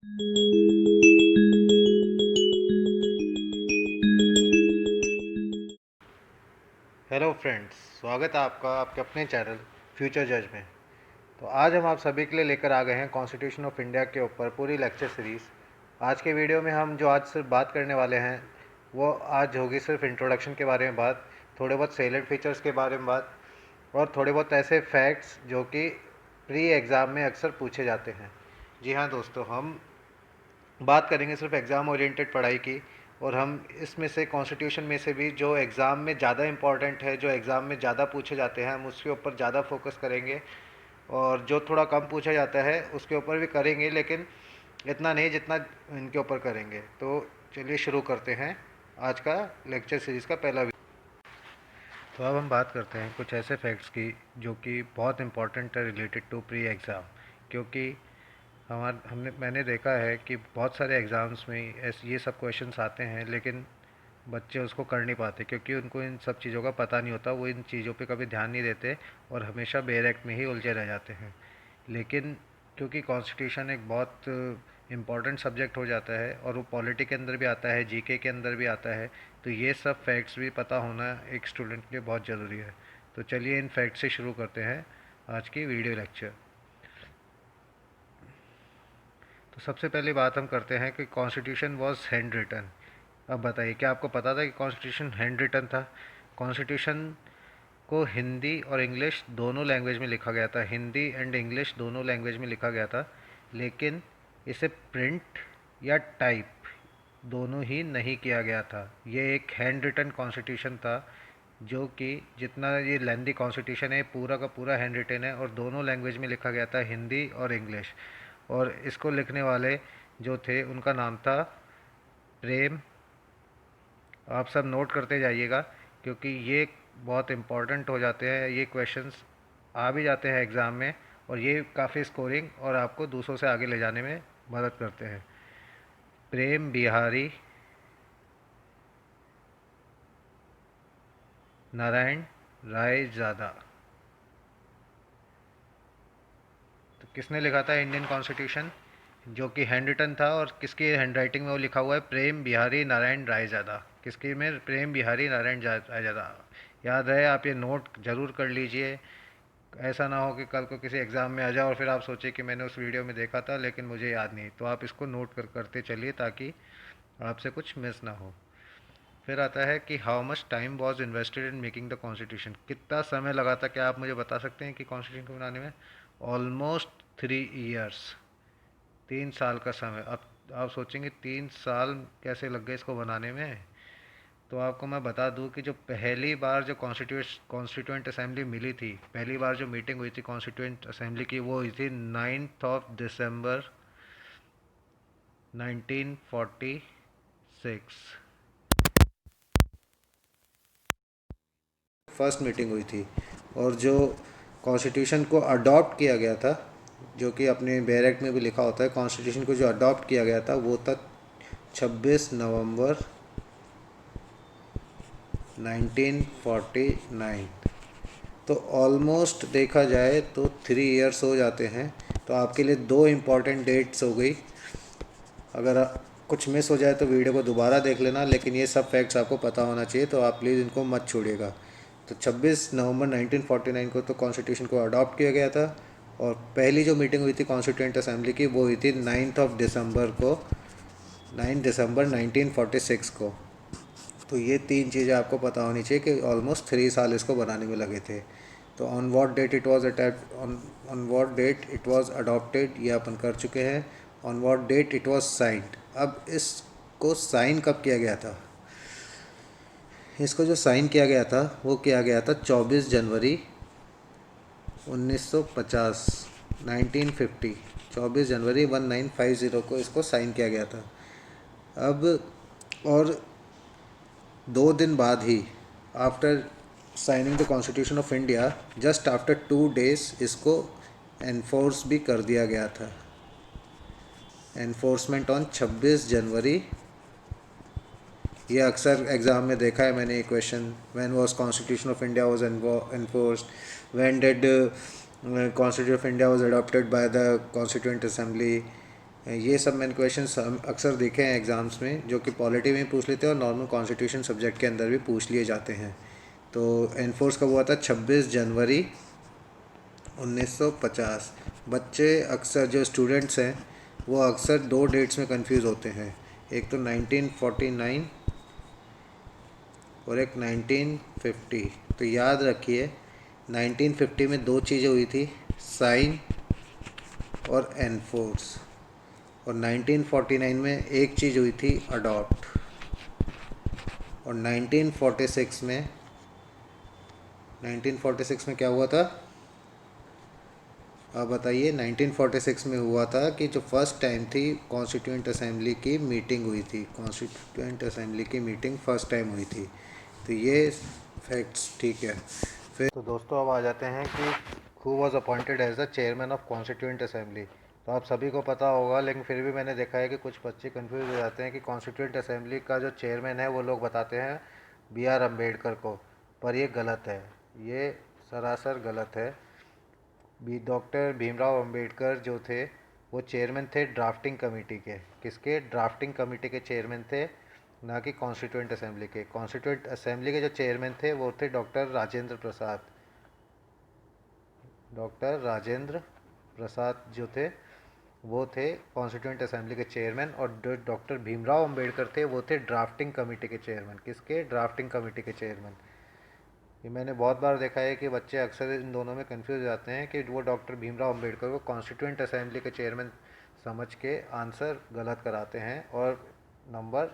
Hello friends, स्वागत है आपका आपके अपने चैनल फ्यूचर जज में। तो आज हम आप सभी के लिए लेकर आ गए हैं कॉन्स्टिट्यूशन ऑफ इंडिया के ऊपर पूरी लेक्चर सीरीज़। आज के वीडियो में हम जो आज सिर्फ बात करने वाले हैं वो आज होगी सिर्फ इंट्रोडक्शन के बारे में बात, थोड़े बहुत सेलेक्ट फीचर्स के बारे में बात और थोड़े बहुत ऐसे फैक्ट्स जो कि प्री एग्ज़ाम में अक्सर पूछे जाते हैं। जी हाँ दोस्तों, हम बात करेंगे सिर्फ एग्ज़ाम ओरिएंटेड पढ़ाई की, और हम इसमें से कॉन्स्टिट्यूशन में से भी जो एग्ज़ाम में ज़्यादा इंपॉर्टेंट है, जो एग्ज़ाम में ज़्यादा पूछे जाते हैं, हम उसके ऊपर ज़्यादा फोकस करेंगे। और जो थोड़ा कम पूछा जाता है उसके ऊपर भी करेंगे, लेकिन इतना नहीं जितना इनके ऊपर करेंगे। तो चलिए शुरू करते हैं आज का लेक्चर सीरीज़ का पहला। तो अब हम बात करते हैं कुछ ऐसे फैक्ट्स की जो कि बहुत इंपॉर्टेंट है रिलेटेड टू प्री एग्ज़ाम, क्योंकि मैंने देखा है कि बहुत सारे एग्ज़ाम्स में ऐसे ये सब क्वेश्चंस आते हैं, लेकिन बच्चे उसको कर नहीं पाते क्योंकि उनको इन सब चीज़ों का पता नहीं होता, वो इन चीज़ों पे कभी ध्यान नहीं देते और हमेशा बेरैक में ही उलझे रह जाते हैं। लेकिन क्योंकि कॉन्स्टिट्यूशन एक बहुत इम्पॉर्टेंट सब्जेक्ट हो जाता है और वो पॉलिटी के अंदर भी आता है, जीके के अंदर भी आता है, तो ये सब फैक्ट्स भी पता होना एक स्टूडेंट के लिए बहुत ज़रूरी है। तो चलिए इन फैक्ट्स से शुरू करते हैं आज की वीडियो लेक्चर। तो सबसे पहली बात हम करते हैं कि कॉन्स्टिट्यूशन वॉज हैंड रिटन। अब बताइए, क्या आपको पता था कि कॉन्स्टिट्यूशन हैंड रिटन था? कॉन्स्टिट्यूशन को हिंदी और इंग्लिश दोनों लैंग्वेज में लिखा गया था, हिंदी एंड इंग्लिश दोनों लैंग्वेज में लिखा गया था, लेकिन इसे प्रिंट या टाइप दोनों ही नहीं किया गया था। ये एक हैंड रिटन कॉन्स्टिट्यूशन था, जो कि जितना ये लेंदी कॉन्स्टिट्यूशन है पूरा का पूरा हैंड रिटन है और दोनों लैंग्वेज में लिखा गया था, हिंदी और इंग्लिश। और इसको लिखने वाले जो थे उनका नाम था प्रेम। आप सब नोट करते जाइएगा क्योंकि ये बहुत इम्पॉर्टेंट हो जाते हैं, ये क्वेश्चंस आ भी जाते हैं एग्ज़ाम में, और ये काफ़ी स्कोरिंग और आपको दूसरों से आगे ले जाने में मदद करते हैं। प्रेम बिहारी नारायण राय ज़्यादा। तो किसने लिखा था इंडियन कॉन्स्टिट्यूशन, जो कि हैंड रिटन था, और किसकी हैंड राइटिंग में वो लिखा हुआ है? प्रेम बिहारी नारायण राय ज़्यादा। किसकी में? प्रेम बिहारी नारायण राय ज़्यादा। याद रहे, आप ये नोट ज़रूर कर लीजिए। ऐसा ना हो कि कल को किसी एग्ज़ाम में आ जाए और फिर आप सोचे कि मैंने उस वीडियो में देखा था लेकिन मुझे याद नहीं। तो आप इसको नोट करते चलिए ताकि आपसे कुछ मिस ना हो। फिर आता है कि how much time was invested in making the constitution. कितना समय लगा था, क्या आप मुझे बता सकते हैं कि कॉन्स्टिट्यूशन को बनाने में? ऑलमोस्ट 3 ईयर्स, 3 साल का समय। अब आप सोचेंगे 3 साल कैसे लग गए इसको बनाने में? तो आपको मैं बता दूं कि जो पहली बार जो कॉन्स्टिट्यूंट असेंबली मिली थी, पहली बार जो मीटिंग हुई थी कॉन्स्टिट्यूंट असेंबली की, वो हुई थी 9 दिसंबर 1946। फर्स्ट मीटिंग हुई थी। और जो कॉन्स्टिट्यूशन को अडॉप्ट किया गया था, जो कि अपने बैरक में भी लिखा होता है, कॉन्स्टिट्यूशन को जो अडॉप्ट किया गया था वो था 26 नवंबर 1949। तो ऑलमोस्ट देखा जाए तो 3 ईयर्स हो जाते हैं। तो आपके लिए दो इम्पॉर्टेंट डेट्स हो गई। अगर कुछ मिस हो जाए तो वीडियो को दोबारा देख लेना, लेकिन ये सब फैक्ट्स आपको पता होना चाहिए, तो आप प्लीज़ इनको मत छोड़िएगा। तो 26 नवंबर 1949 को तो कॉन्स्टिट्यूशन को अडॉप्ट किया गया था, और पहली जो मीटिंग हुई थी कॉन्स्टिट्यूंट असेंबली की वो हुई थी 9 दिसंबर को, 9 दिसंबर 1946 को। तो ये तीन चीज़ें आपको पता होनी चाहिए कि ऑलमोस्ट 3 साल इसको बनाने में लगे थे। तो on what date it was on what date it was adopted, ये अपन कर चुके हैं। On what date it was signed. अब इसको साइन कब किया गया था? इसको जो साइन किया गया था वो किया गया था 24 जनवरी 1950, 1950। 24 जनवरी 1950 को इसको साइन किया गया था। अब और 2 दिन बाद ही, after signing the constitution of India, just after 2 days इसको एनफोर्स भी कर दिया गया था। Enforcement on 26 January. ये अक्सर एग्ज़ाम में देखा है मैंने ये question, when was constitution of India was enforced, when did constitution of India was adopted by the constituent assembly, ये सब मैंने क्वेश्चंस अक्सर देखे हैं एग्ज़ाम्स में, जो कि पॉलिटी में पूछ लेते हैं और नॉर्मल कॉन्स्टिट्यूशन सब्जेक्ट के अंदर भी पूछ लिए जाते हैं। तो एनफोर्स कब हुआ था? 26 जनवरी 1950। बच्चे अक्सर, जो स्टूडेंट्स हैं, वो अक्सर दो डेट्स में कंफ्यूज होते हैं, एक तो 1949 और एक 1950। तो याद रखिए 1950 में दो चीज़ें हुई थी, साइन और एनफोर्स। और 1949 में एक चीज़ हुई थी, अडॉप्ट। और 1946 में क्या हुआ था? आप बताइए। 1946 में हुआ था कि जो फर्स्ट टाइम थी कॉन्स्टिट्यूएंट असेंबली की मीटिंग हुई थी। कॉन्स्टिट्यूएंट असेंबली की मीटिंग फर्स्ट टाइम हुई थी। तो ये फैक्ट्स ठीक है। फिर तो दोस्तों अब आ जाते हैं कि who was appointed as the chairman of constituent assembly. तो आप सभी को पता होगा, लेकिन फिर भी मैंने देखा है कि कुछ बच्चे कंफ्यूज हो जाते हैं कि कॉन्स्टिट्यूएंट असेंबली का जो चेयरमैन है वो लोग बताते हैं बी आर अम्बेडकर को, पर ये गलत है। ये सरासर गलत है। डॉक्टर भीमराव अंबेडकर जो थे वो चेयरमैन थे ड्राफ्टिंग कमेटी के। किसके? ड्राफ्टिंग कमेटी के चेयरमैन थे, ना कि कॉन्स्टिट्यूएंट असेंबली के। कॉन्स्टिट्यूएंट असेंबली के जो चेयरमैन थे वो थे डॉक्टर राजेंद्र प्रसाद। डॉक्टर राजेंद्र प्रसाद जो थे वो थे कॉन्स्टिट्यूएंट असेंबली के चेयरमैन, और जो डॉक्टर भीमराव अंबेडकर थे वो थे ड्राफ्टिंग कमेटी के चेयरमैन। किसके? ड्राफ्टिंग कमेटी के चेयरमैन। ये मैंने बहुत बार देखा है कि बच्चे अक्सर इन दोनों में कंफ्यूज हो जाते हैं कि वो डॉक्टर भीमराव अंबेडकर को कॉन्स्टिट्यूएंट असेंबली के चेयरमैन समझ के आंसर गलत कराते हैं और नंबर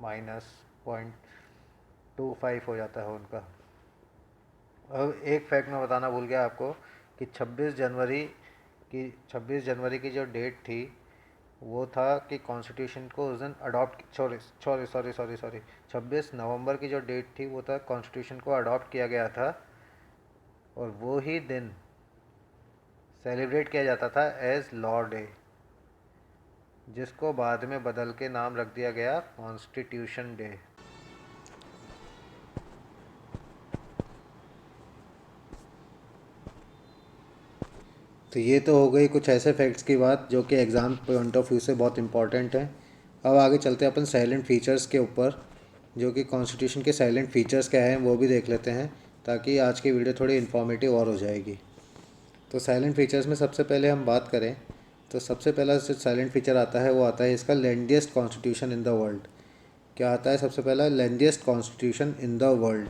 -0.25 हो जाता है उनका। अब एक फैक्ट मैं बताना भूल गया आपको कि 26 जनवरी की जो डेट थी वो था कि कॉन्स्टिट्यूशन को उस दिन adopt, sorry sorry sorry sorry sorry 26 नवंबर की जो डेट थी वो था कॉन्स्टिट्यूशन को अडॉप्ट किया गया था, और वो ही दिन सेलिब्रेट किया जाता था एज लॉ डे, जिसको बाद में बदल के नाम रख दिया गया कॉन्स्टिट्यूशन डे। तो ये तो हो गई कुछ ऐसे फैक्ट्स की बात जो कि एग्ज़ाम पॉइंट ऑफ व्यू से बहुत इंपॉर्टेंट हैं। अब आगे चलते हैं अपन साइलेंट फीचर्स के ऊपर, जो कि कॉन्स्टिट्यूशन के साइलेंट फीचर्स क्या हैं वो भी देख लेते हैं, ताकि आज की वीडियो थोड़ी इन्फॉर्मेटिव और हो जाएगी। तो साइलेंट फीचर्स में सबसे पहले हम बात करें तो सबसे पहला जो साइलेंट फीचर आता है वो आता है इसका lengthiest constitution in the world. क्या आता है सबसे पहला? Lengthiest constitution in the world.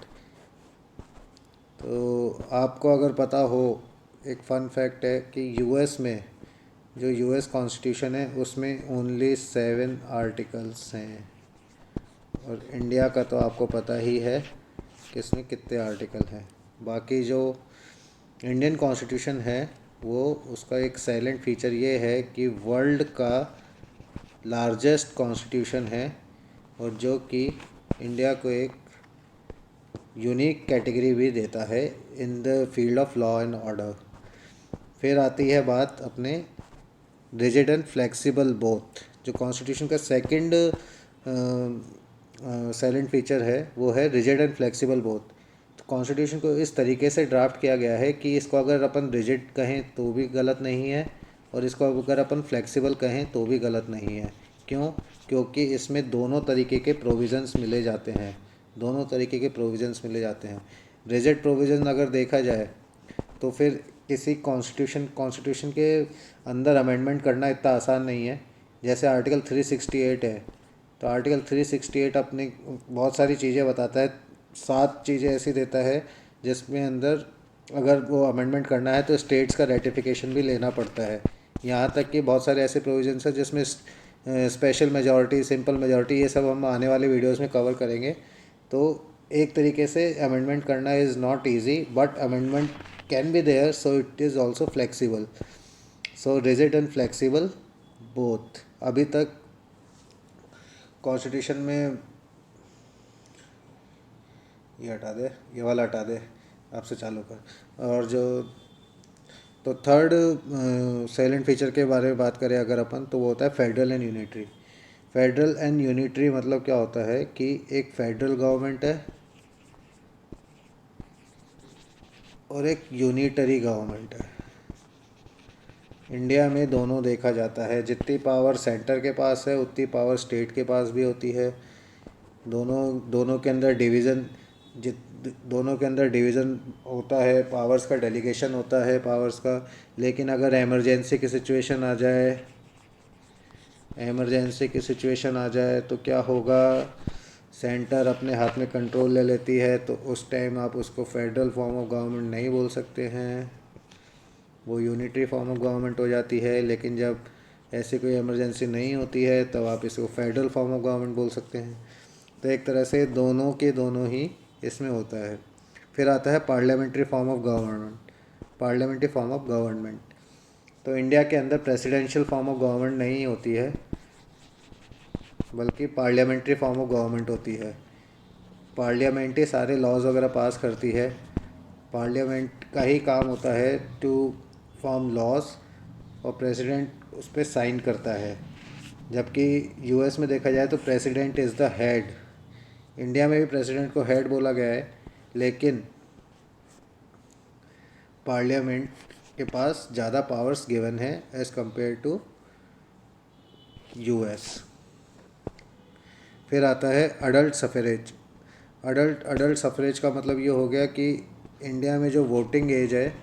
तो आपको अगर पता हो, एक फ़न फैक्ट है कि यूएस में जो यूएस कॉन्स्टिट्यूशन है उसमें ओनली 7 आर्टिकल्स हैं, और इंडिया का तो आपको पता ही है कि इसमें कितने आर्टिकल हैं। बाकी जो इंडियन कॉन्स्टिट्यूशन है वो, उसका एक साइलेंट फीचर ये है कि वर्ल्ड का लार्जेस्ट कॉन्स्टिट्यूशन है, और जो कि इंडिया को एक यूनिक कैटेगरी भी देता है in the field of law and order. फिर आती है बात अपने रिजिड एंड फ्लेक्सिबल बोथ। जो कॉन्स्टिट्यूशन का सेकंड साइलेंट फीचर है वो है रिजिड एंड फ्लेक्सिबल बोथ। तो कॉन्स्टिट्यूशन को इस तरीके से ड्राफ्ट किया गया है कि इसको अगर अपन रिजिड कहें तो भी गलत नहीं है, और इसको अगर अपन फ्लेक्सिबल कहें तो भी गलत नहीं है। क्यों? क्योंकि इसमें दोनों तरीके के प्रोविज़न्स मिले जाते हैं। दोनों तरीके के प्रोविज़न्स मिले जाते हैं। रिजिड प्रोविज़न अगर देखा जाए तो फिर किसी कॉन्स्टिट्यूशन के अंदर अमेंडमेंट करना इतना आसान नहीं है। जैसे आर्टिकल 368 है, तो आर्टिकल 368 अपने बहुत सारी चीज़ें बताता है, 7 चीज़ें ऐसी देता है जिसमें अंदर अगर वो अमेंडमेंट करना है तो स्टेट्स का रेटिफिकेशन भी लेना पड़ता है। यहाँ तक कि बहुत सारे ऐसे प्रोविजंस हैं जिसमें स्पेशल मेजॉरिटी, सिंपल मेजॉरिटी, ये सब हम आने वाले वीडियोस में कवर करेंगे। तो एक तरीके से अमेंडमेंट करना is not easy, but amendment can be there, so it is also flexible. So rigid and flexible both. अभी तक कॉन्स्टिट्यूशन में, ये हटा दे, ये वाला हटा दे, आपसे चालू कर। और जो तो थर्ड साइलेंट फीचर के बारे में बात करें अगर अपन, तो वो होता है federal and unitary. Federal and unitary मतलब क्या होता है कि एक फेडरल गवर्नमेंट है और एक यूनिटरी गवर्नमेंट है। इंडिया में दोनों देखा जाता है, जितनी पावर सेंटर के पास है उतनी पावर स्टेट के पास भी होती है। दोनों दोनों के अंदर डिवीज़न जित दोनों के अंदर डिवीज़न होता है, पावर्स का डेलीगेशन होता है पावर्स का। लेकिन अगर इमरजेंसी की सिचुएशन आ जाए तो क्या होगा, सेंटर अपने हाथ में कंट्रोल ले लेती है, तो उस टाइम आप उसको फेडरल फॉर्म ऑफ गवर्नमेंट नहीं बोल सकते हैं, वो यूनिटरी फॉर्म ऑफ गवर्नमेंट हो जाती है। लेकिन जब ऐसी कोई इमरजेंसी नहीं होती है तब आप इसको फेडरल फॉर्म ऑफ गवर्नमेंट बोल सकते हैं। तो एक तरह से दोनों के दोनों ही इसमें होता है। फिर आता है parliamentary form of government. Parliamentary form of government तो इंडिया के अंदर प्रेसिडेंशियल फॉर्म ऑफ गवर्नमेंट नहीं होती है, बल्कि पार्लियामेंट्री फॉर्म ऑफ गवर्नमेंट होती है। पार्लियामेंट ही सारे लॉज वगैरह पास करती है। पार्लियामेंट का ही काम होता है टू फॉर्म लॉज, और प्रेसिडेंट उस पर साइन करता है। जबकि यूएस में देखा जाए तो president is the head. India में भी प्रेसिडेंट को हेड बोला गया है, लेकिन पार्लियामेंट के पास ज़्यादा पावर्स गिवन है एज़ कंपेयर टू यूएस। फिर आता है अडल्ट सफरेज। अडल्ट सफरेज का मतलब ये हो गया कि इंडिया में जो वोटिंग एज है,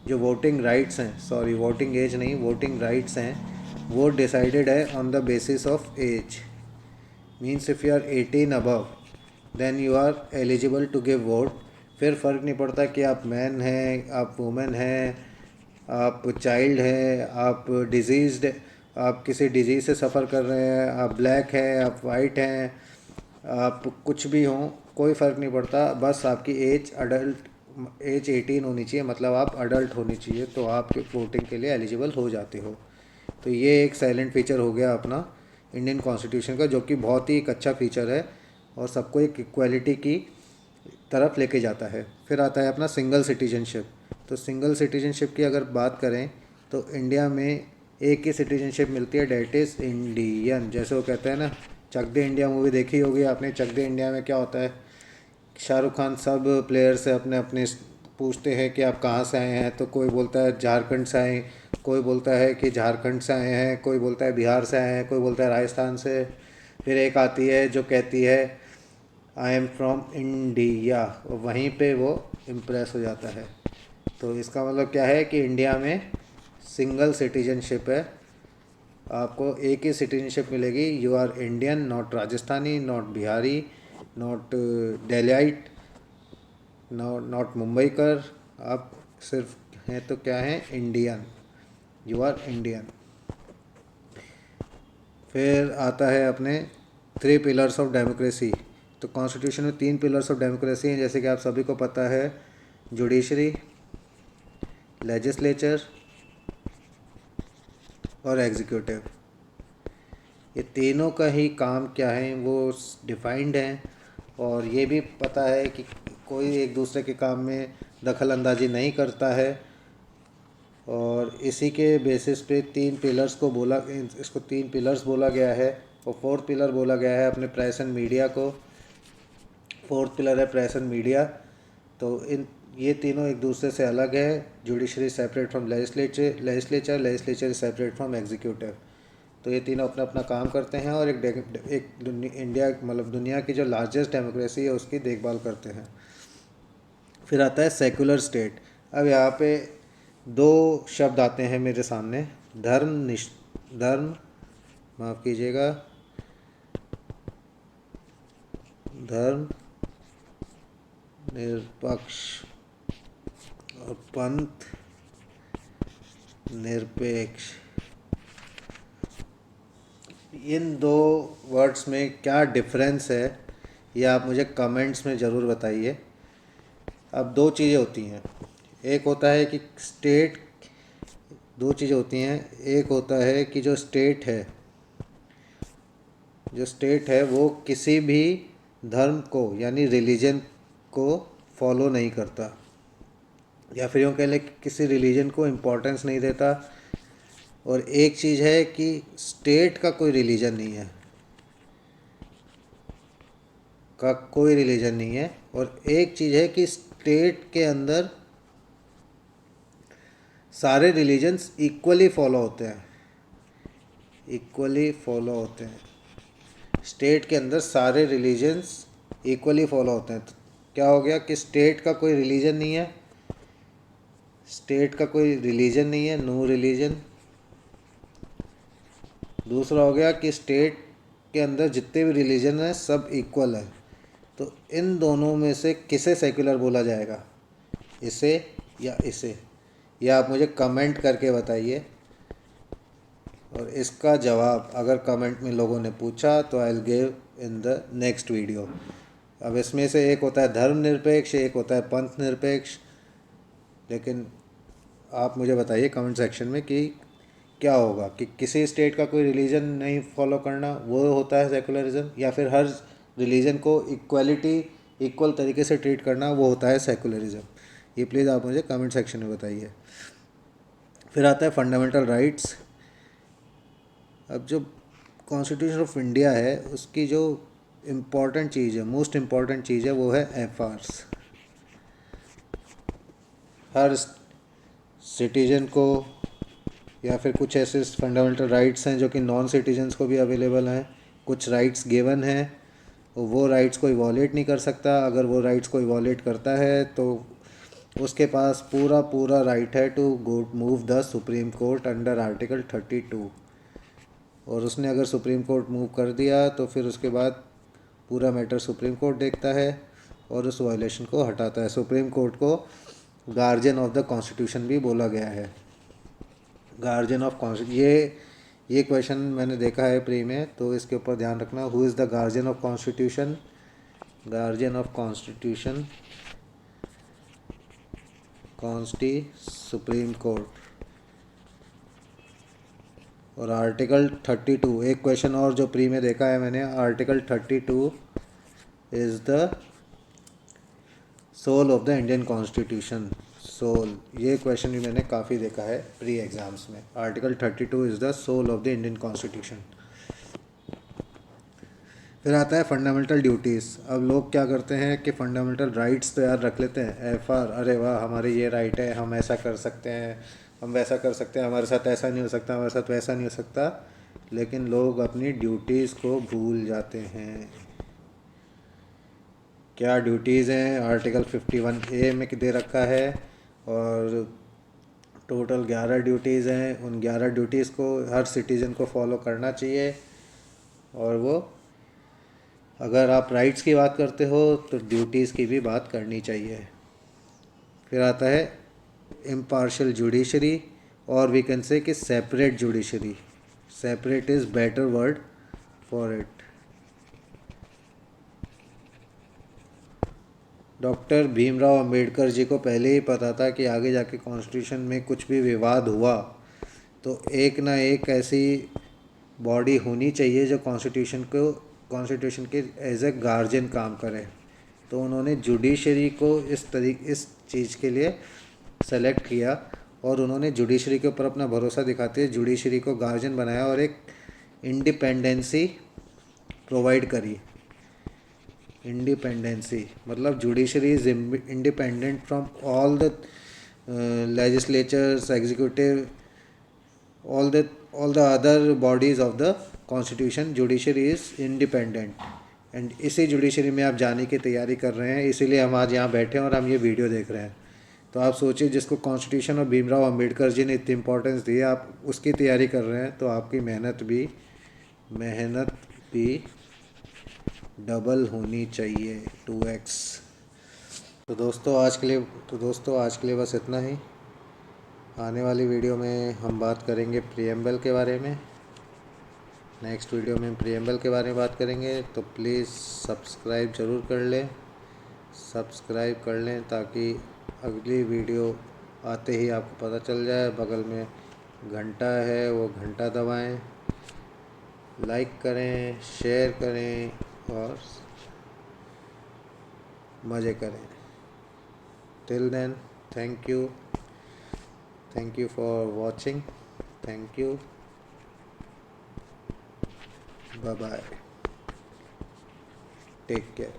जो वोटिंग राइट्स हैं, सॉरी वोटिंग एज नहीं, वोटिंग राइट्स हैं, वो डिसाइडेड है on the basis of age. Means if you are 18 above then you are eligible to give vote. फिर फ़र्क नहीं पड़ता कि आप मैन हैं, आप वुमेन हैं, आप चाइल्ड हैं, आप डिजीज़्ड, आप किसी डिजीज़ से सफ़र कर रहे हैं, आप ब्लैक हैं, आप वाइट हैं, आप कुछ भी हों, कोई फ़र्क नहीं पड़ता। बस आपकी एज 18 होनी चाहिए, मतलब आप अडल्ट होनी चाहिए, तो आप वोटिंग के लिए एलिजिबल हो जाते हो। तो ये एक साइलेंट फीचर हो गया अपना इंडियन कॉन्स्टिट्यूशन का, जो कि बहुत ही एक अच्छा फीचर है और सबको एक इक्वालिटी की तरफ लेके जाता है। फिर आता है अपना सिंगल सिटीजनशिप। तो सिंगल सिटीजनशिप की अगर बात करें तो इंडिया में एक ही सिटीजनशिप मिलती है, डेट इज़ इंडियन। जैसे वो कहते हैं ना, चक दे इंडिया मूवी देखी होगी आपने। चक दे इंडिया में क्या होता है, शाहरुख खान सब प्लेयर से अपने अपने पूछते हैं कि आप कहाँ से आए हैं, तो कोई बोलता है झारखंड से आए, कोई बोलता है कि झारखंड से आए हैं, कोई बोलता है बिहार से आए हैं, कोई बोलता है राजस्थान से। फिर एक आती है जो कहती है आई एम फ्रॉम इंडिया, वहीं पे वो इम्प्रेस हो जाता है। तो इसका मतलब क्या है कि इंडिया में सिंगल सिटीजनशिप है, आपको एक ही सिटीजनशिप मिलेगी। You are Indian, not Rajasthani, not Bihari, not Delhiite, not Mumbaikar. आप सिर्फ हैं तो क्या हैं, इंडियन। You are Indian. फिर आता है अपने 3 पिलर्स ऑफ डेमोक्रेसी। तो कॉन्स्टिट्यूशन में 3 पिलर्स ऑफ डेमोक्रेसी हैं, जैसे कि आप सभी को पता है, जुडिशरी, लेजिस्लेचर और एग्जीक्यूटिव। ये तीनों का ही काम क्या है वो डिफाइंड है, और ये भी पता है कि कोई एक दूसरे के काम में दखल अंदाजी नहीं करता है। और इसी के बेसिस पे 3 पिलर्स को बोला, इसको 3 पिलर्स बोला गया है। और 4th पिलर बोला गया है अपने प्रेस एंड मीडिया को। 4th पिलर है प्रेस एंड मीडिया। तो इन ये तीनों एक दूसरे से अलग है। Judiciary separate from legislature separate from executive. तो ये तीनों अपना अपना काम करते हैं और इंडिया मतलब दुनिया की जो लार्जेस्ट डेमोक्रेसी है उसकी देखभाल करते हैं। फिर आता है सेकुलर स्टेट। अब यहाँ पे 2 शब्द आते हैं मेरे सामने, धर्म, माफ़ कीजिएगा, धर्म निरपक्ष और पंथ निरपेक्ष। इन 2 वर्ड्स में क्या डिफरेंस है, ये आप मुझे कमेंट्स में ज़रूर बताइए। अब 2 चीज़ें होती हैं, एक होता है कि स्टेट, 2 चीज़ें होती हैं। एक होता है कि जो स्टेट है वो किसी भी धर्म को यानी रिलीजन को फॉलो नहीं करता, या फिर यूँ कह लें कि किसी रिलीजन को इम्पोर्टेंस नहीं देता। और एक चीज़ है कि स्टेट का कोई रिलीजन नहीं है, और एक चीज़ है कि स्टेट के अंदर सारे रिलीजन्स इक्वली फॉलो होते हैं, इक्वली फॉलो होते हैं। स्टेट के अंदर सारे रिलीजन्स इक्वली फॉलो होते हैं। तो क्या हो गया कि स्टेट का कोई रिलीजन नहीं है, स्टेट का कोई रिलीजन नहीं है, नो रिलीजन। दूसरा हो गया कि स्टेट के अंदर जितने भी रिलीजन हैं सब इक्वल है। तो इन दोनों में से किसे सेक्युलर बोला जाएगा, इसे या इसे? यह आप मुझे कमेंट करके बताइए, और इसका जवाब अगर कमेंट में लोगों ने पूछा तो I will give in the next video. अब इसमें से एक होता है धर्मनिरपेक्ष, एक होता है पंथ निरपेक्ष। लेकिन आप मुझे बताइए कमेंट सेक्शन में कि क्या होगा, कि किसी स्टेट का कोई रिलीजन नहीं फॉलो करना वो होता है सेकुलरिज्म, या फिर हर रिलीजन को इक्वल तरीके से ट्रीट करना वो होता है सेकुलरिज्म? ये प्लीज़ आप मुझे कमेंट सेक्शन में बताइए। फिर आता है फंडामेंटल राइट्स। अब जो कॉन्स्टिट्यूशन ऑफ इंडिया है उसकी जो इम्पॉर्टेंट चीज़ है, मोस्ट इम्पॉर्टेंट चीज़ है, वो है एफआर्स। हर सिटीजन को, या फिर कुछ ऐसे फंडामेंटल राइट्स हैं जो कि नॉन सिटीजन्स को भी अवेलेबल हैं, कुछ राइट्स गिवन हैं, वो राइट्स कोई वॉलेट नहीं कर सकता। अगर वो राइट्स कोई वॉलेट करता है तो उसके पास पूरा राइट है to go move the Supreme Court under article 32। और उसने अगर सुप्रीम कोर्ट मूव कर दिया तो फिर उसके बाद पूरा मैटर सुप्रीम कोर्ट देखता है और उस वायलेशन को हटाता है। सुप्रीम कोर्ट को गार्जियन ऑफ द कॉन्स्टिट्यूशन भी बोला गया है। गार्जियन ऑफ कॉन्स्टिट्यूशन, ये क्वेश्चन मैंने देखा है प्री में, तो इसके ऊपर ध्यान रखना। Who is the guardian of constitution? Guardian of constitution, supreme court. और आर्टिकल 32, एक क्वेश्चन और जो प्री में देखा है मैंने, article 32 is the soul of the Indian constitution. Soul, ये क्वेश्चन भी मैंने काफ़ी देखा है प्री एग्ज़ाम्स में। Article 32 is the soul of the Indian constitution. फिर आता है फंडामेंटल ड्यूटीज़। अब लोग क्या करते हैं कि फंडामेंटल राइट्स तो यार रख लेते हैं, एफआर, अरे वाह हमारी ये राइट है, हम ऐसा कर सकते हैं, हम वैसा कर सकते हैं, हमारे साथ ऐसा नहीं हो सकता, हमारे साथ वैसा नहीं हो सकता। लेकिन लोग अपनी ड्यूटीज़ को भूल जाते हैं। क्या ड्यूटीज़ हैं? आर्टिकल 51A में दे रखा है, और टोटल 11 ड्यूटीज़ हैं। उन 11 ड्यूटीज़ को हर सिटीज़न को फॉलो करना चाहिए। और वो, अगर आप राइट्स की बात करते हो तो ड्यूटीज़ की भी बात करनी चाहिए। फिर आता है इम्पार्शियल जुडिशरी, और वी कैन से कि separate judiciary. Separate is better word for it. Doctor Bhimrao Ambedkar ji को पहले ही पता था कि आगे जाके कॉन्स्टिट्यूशन में कुछ भी विवाद हुआ तो एक ना एक ऐसी बॉडी होनी चाहिए जो कॉन्स्टिट्यूशन के एज ए गार्जियन काम करे। तो उन्होंने जुडिशरी को इस चीज़ के लिए सेलेक्ट किया, और उन्होंने जुडिशरी के ऊपर अपना भरोसा दिखाते हुए जुडिशरी को गार्जियन बनाया और एक इंडिपेंडेंसी प्रोवाइड करी। इंडिपेंडेंसी मतलब judiciary is independent from all the legislatures, executive, all the other bodies of the constitution. Judiciary is independent, and इसी जुडिशरी में आप जाने की तैयारी कर रहे हैं, इसीलिए हम आज यहाँ बैठे हैं और हम ये वीडियो देख रहे हैं। तो आप सोचिए, जिसको कॉन्स्टिट्यूशन और भीमराव अंबेडकर जी ने इतनी इंपॉर्टेंस दी, आप उसकी तैयारी कर रहे हैं, तो आपकी मेहनत भी डबल होनी चाहिए, 2x। तो दोस्तों आज के लिए बस इतना ही। आने वाली वीडियो में हम बात करेंगे प्रीएम्बल के बारे में। नेक्स्ट वीडियो में प्रीएम्बल के बारे में बात करेंगे, तो प्लीज़ सब्सक्राइब ज़रूर कर लें ताकि अगली वीडियो आते ही आपको पता चल जाए। बगल में घंटा है, वो घंटा दबाएं, लाइक करें, शेयर करें और मज़े करें। Till then, thank you for watching. Thank you, bye bye, take care.